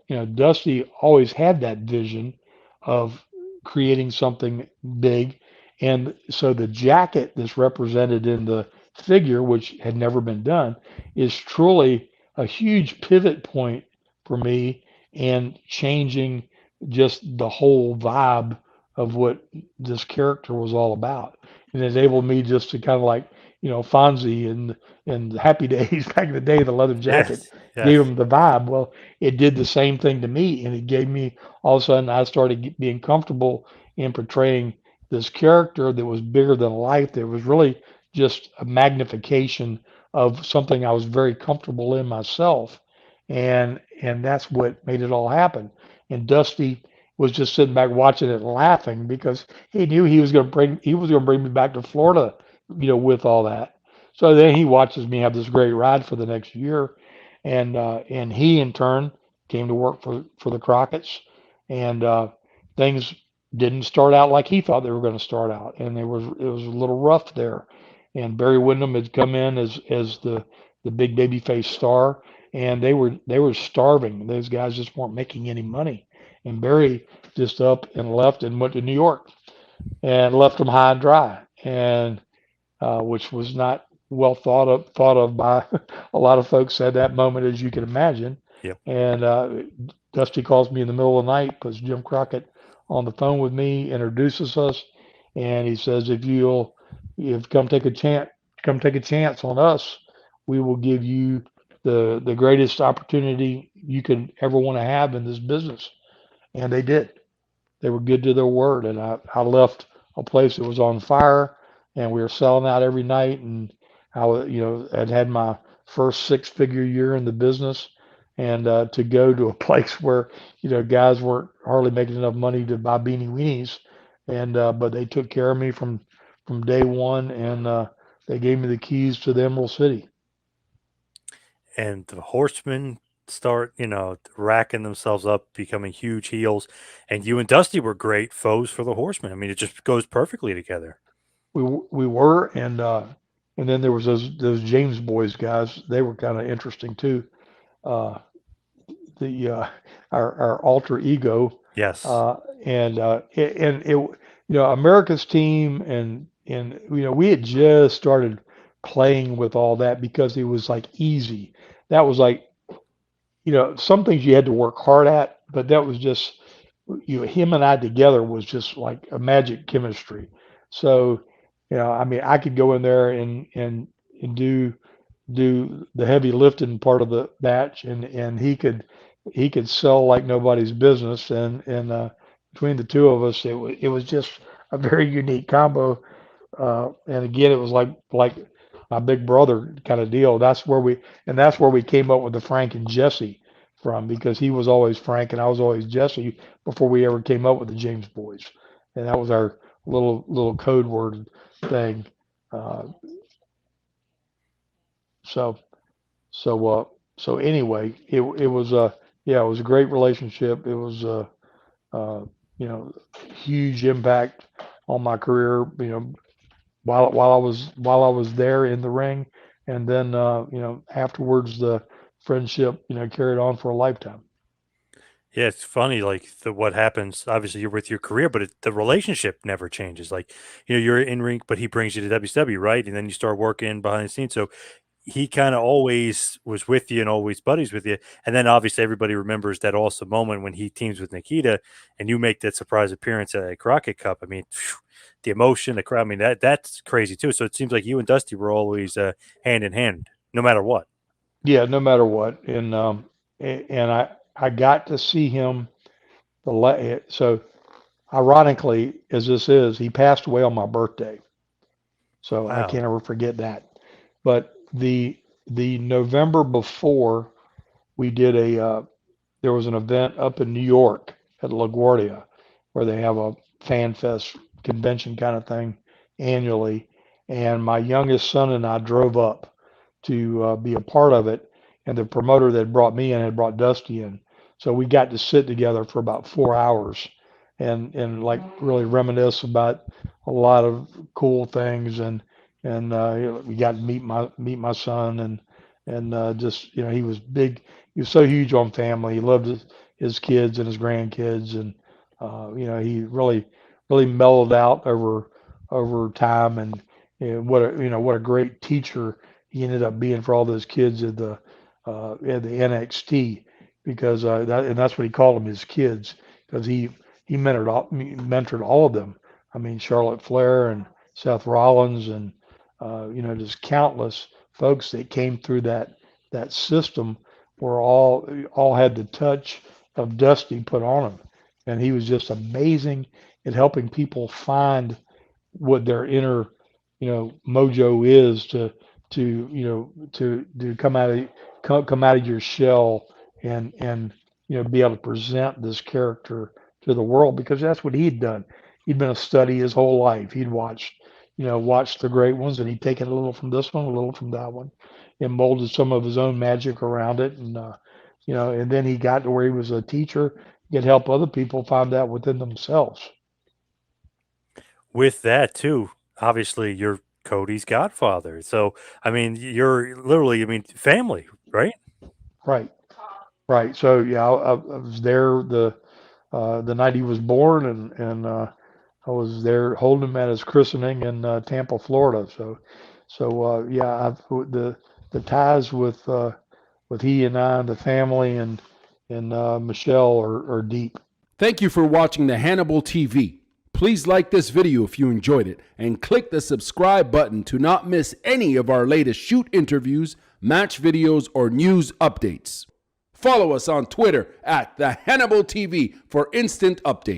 Dusty always had that vision of creating something big. And so the jacket that's represented in the figure, which had never been done, is truly a huge pivot point for me and changing just the whole vibe of what this character was all about. And it enabled me just to kind of like, Fonzie and Happy Days back in the day, the leather jacket Yes, gave yes. him the vibe. Well, it did the same thing to me, and it gave me all of a sudden I started being comfortable in portraying this character that was bigger than life. That was really just a magnification of something I was very comfortable in myself, and that's what made it all happen. And Dusty was just sitting back watching it and laughing because he knew he was going to bring me back to Florida, with all that. So then he watches me have this great ride for the next year, and he in turn came to work for the Crockett's, and things didn't start out like he thought they were going to start out, and it was a little rough there. And Barry Windham had come in as the big babyface star, and they were starving. Those guys just weren't making any money, and Barry just up and left and went to New York and left them high and dry, and which was not well thought of by a lot of folks at that moment, as you can imagine. Yep. And Dusty calls me in the middle of the night, puts Jim Crockett on the phone with me, introduces us, and he says, if come take a chance on us, we will give you the greatest opportunity you could ever want to have in this business. And they did. They were good to their word, and I left a place that was on fire, and we were selling out every night, and I'd had my first six-figure year in the business, and to go to a place where guys weren't hardly making enough money to buy beanie weenies, and but they took care of me from day one, and they gave me the keys to the Emerald City. And the Horsemen start, racking themselves up, becoming huge heels. And you and Dusty were great foes for the Horsemen. I mean, it just goes perfectly together. We were, and then there was those James Boys guys. They were kind of interesting too. Uh, the our alter ego, Yes. uh, and it America's team, and we had just started playing with all that because it was like easy. That was like some things you had to work hard at, but that was just him and I together was just like a magic chemistry. So I mean I could go in there and do the heavy lifting part of the batch, and he could sell like nobody's business, and between the two of us, it was just a very unique combo. And again, it was like my big brother kind of deal. That's where we came up with the Frank and Jesse from, because he was always Frank and I was always Jesse before we ever came up with the James Boys, and that was our little code word thing. Uh, so So so anyway, it was yeah, it was a great relationship. It was uh, huge impact on my career. While I was there in the ring, and then afterwards the friendship carried on for a lifetime. Yeah, it's funny, like what happens. Obviously, you're with your career, but the relationship never changes. Like, you're in ring, but he brings you to WCW, right? And then you start working behind the scenes. So he kind of always was with you and always buddies with you. And then obviously everybody remembers that awesome moment when he teams with Nikita and you make that surprise appearance at a Crockett Cup. I mean, phew, the emotion, the crowd. I mean, that's crazy too. So it seems like you and Dusty were always hand in hand, no matter what. Yeah, no matter what, and I got to see him so ironically as this is, he passed away on my birthday. So I Wow. can't ever forget that. But the November before, we did there was an event up in New York at LaGuardia where they have a fan fest convention kind of thing annually, and my youngest son and I drove up to be a part of it, and the promoter that brought me in had brought Dusty in, so we got to sit together for about 4 hours and like really reminisce about a lot of cool things, and we got to meet my son, and just he was big. He was so huge on family. He loved his kids and his grandkids, and he really mellowed out over time, and what a great teacher he ended up being for all those kids at the NXT, because that's what he called them, his kids, because he mentored all of them. I mean, Charlotte Flair and Seth Rollins, and just countless folks that came through that system were all had the touch of Dusty put on them, and he was just amazing at helping people find what their inner mojo is to come out of your shell, and be able to present this character to the world, because that's what he'd done. He'd been a study his whole life. He'd watched the great ones, and he'd taken a little from this one, a little from that one, and molded some of his own magic around it. And then he got to where he was a teacher, he could help other people find that within themselves. With that too, obviously you're Cody's godfather. So I mean, you're literally, I mean, family, right? Right, right. So yeah, I was there the night he was born, and I was there holding him at his christening in Tampa, Florida. So yeah, the ties with he and I, and the family, and Michelle are deep. Thank you for watching the Hannibal TV. Please like this video if you enjoyed it, and click the subscribe button to not miss any of our latest shoot interviews, match videos, or news updates. Follow us on Twitter at the Hannibal TV for instant updates.